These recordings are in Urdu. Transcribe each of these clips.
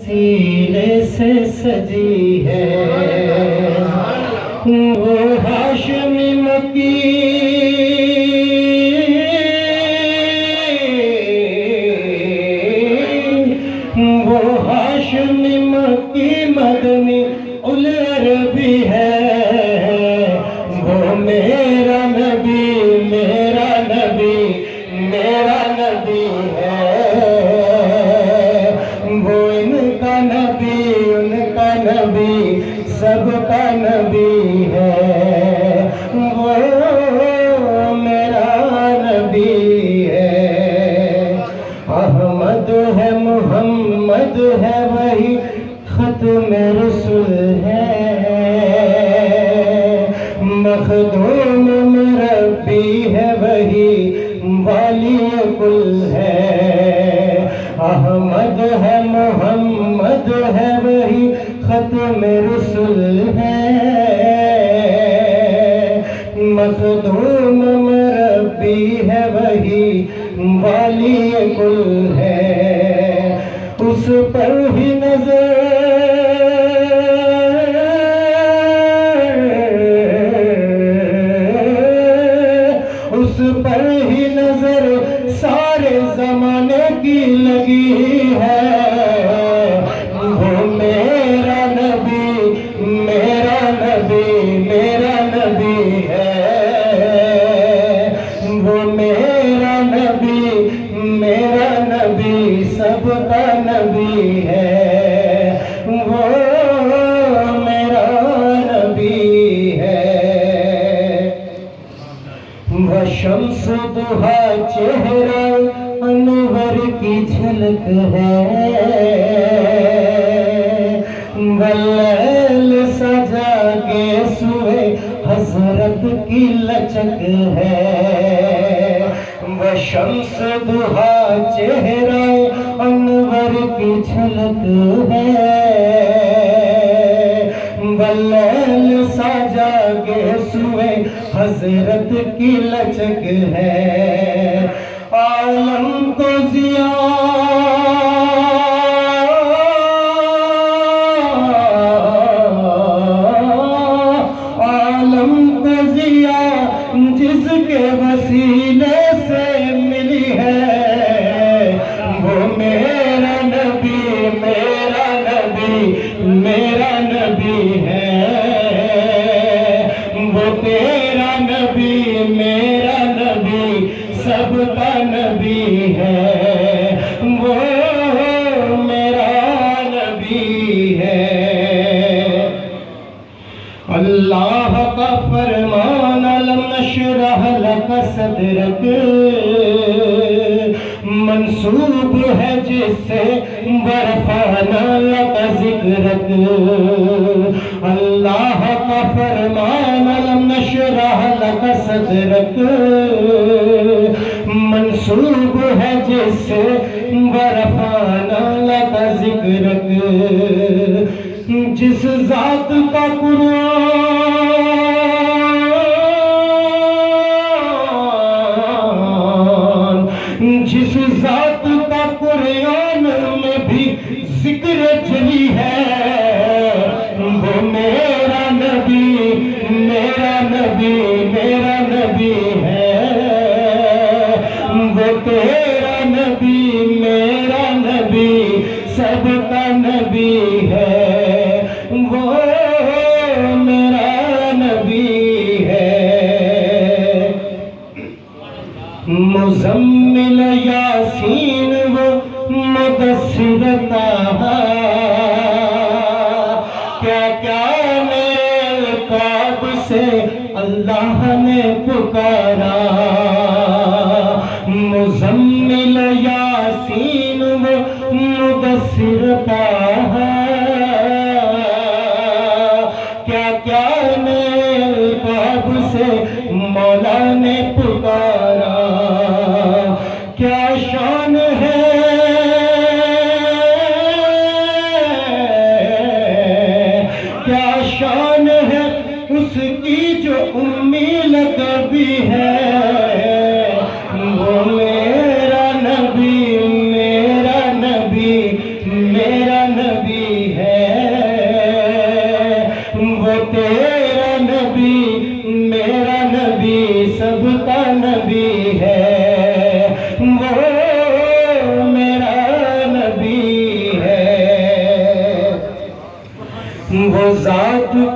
سینے سے سجی ہے وہ ہاشمی مکی، وہ ہاشمی مکی مدنی العربی ہے، وہ میرا نبی میرا نبی میرا نبی ہے، وہ ان کا نبی سب کا نبی ہے، وہ میرا نبی ہے۔ احمد ہے محمد ہے وہی ختم رسول ہے، مخدوم مربی ہے وہی والی کل ہے۔ احمد ہے محمد ہے وہی ختم رسول ہے، مخدوم مربی ہے وہی والی کل ہے۔ اس پر ہی نظر اس پر ہی نظر سارے زمانے کی لگی ہے، وہ میرا نبی میرا نبی میرا نبی ہے، وہ میرا نبی میرا نبی سب کا نبی ہے، وہ میرا نبی ہے۔ وہ شمس دہا چہرہ انور کی جھلک ہے، واللیل سجا کے سوئے حضرت کی لچک ہے، وہ شمس دہا چہرہ انور کی جھلک ہے، واللیل سجا کے سوئے حضرت کی لچک ہے۔ عالم کو ضیاء جس کے وسیلے سے ملی ہے، وہ میرا نبی میرا نبی میرا نبی ہے، وہ تیرا نبی میرا نبی سب کا نبی ہے، وہ میرا نبی ہے۔ اللہ کا فرمان علم نشرح لک صدرک منسوب ہے جس سے ورفعنا لک ذکرک، اللہ کا فرمان علم نشرح لک صدرک منسوب ہے جس سے ورفعنا لک ذکرک، جس ذات کا قرآن جس ذات کا قرآن میں بھی ذکر جلی ہے، وہ میرا نبی میرا نبی میرا نبی ہے، وہ تیرا نبی میرا نبی سب کا نبی ہے، وہ میرا نبی ہے۔ مزمل یاسین و مدثر طٰہٰ کیا کیا میرے قاب سے اللہ نے پکارا، مزمل یاسین و مدثر طٰہٰ کیا کیا میرے قاب سے مولا نے پکارا، کیا شان ہے کیا شان ہے اس کی جو امی لقبی ہے، وہ میرا نبی میرا نبی میرا نبی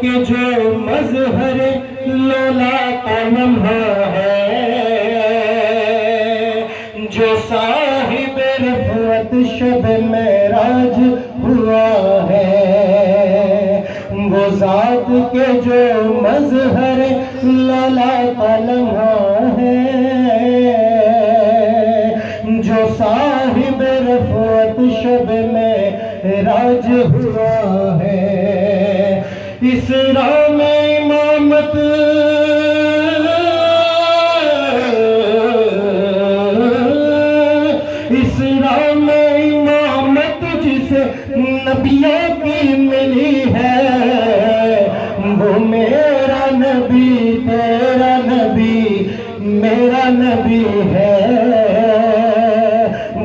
کے جو مظہر لولا کا لمحہ ہے، جو صاحب رفعت شب معراج ہوا ہے، وہ ذات کے جو مظہر لولا کا لمحہ ہے، جو صاحب رفعت شب معراج ہوا ہے۔ اسراء میں امامت جسے نبیوں کی ملی ہے، وہ میرا نبی تیرا نبی میرا نبی ہے،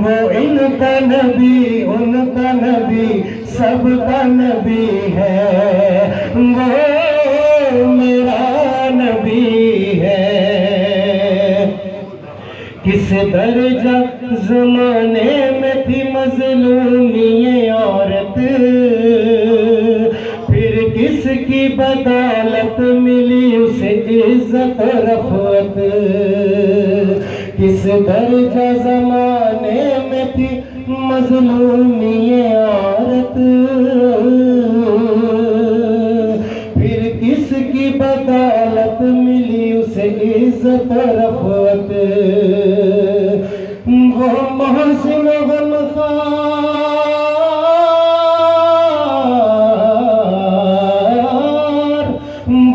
وہ ان کا نبی ان کا نبی سب کا نبی ہے، وہ میرا نبی ہے۔ کس درجہ زمانے میں تھی مظلومی یہ عورت، پھر کس کی بدولت ملی اسے عزت و رفعت، کس درجہ زمانے میں تھی مظلومی یہ عورت، پھر کس کی بدولت ملی اسے عزت و رفعت، وہ محسن غمخوار،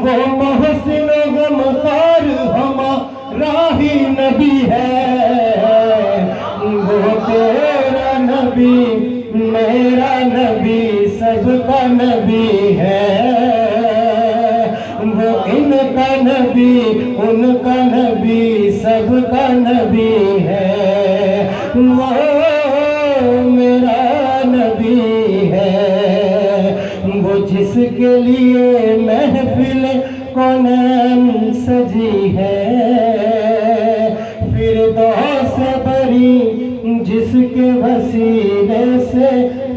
وہ محسن غمخوار ہمارا ہی نبی ہے، وہ تیرا نبی میرا نبی سب کا نبی ہے، وہ ان کا نبی ان کا نبی سب کا نبی ہے، وہ میرا نبی ہے، وہ جس کے لیے محفل کونین سجی ہے، فردوس بری جس کے وسیلے سے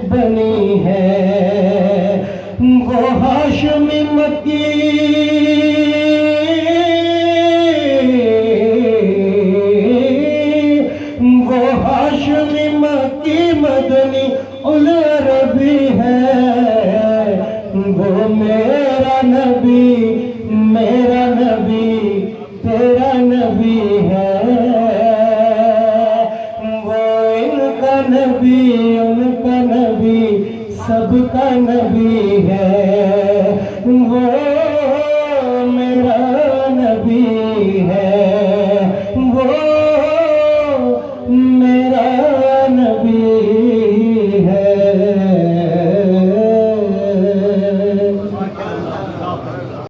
بنی ہے، وہ ہاشمی مکی مدنی العربی ہے، وہ میرا نبی میرا نبی تیرا نبی ہے۔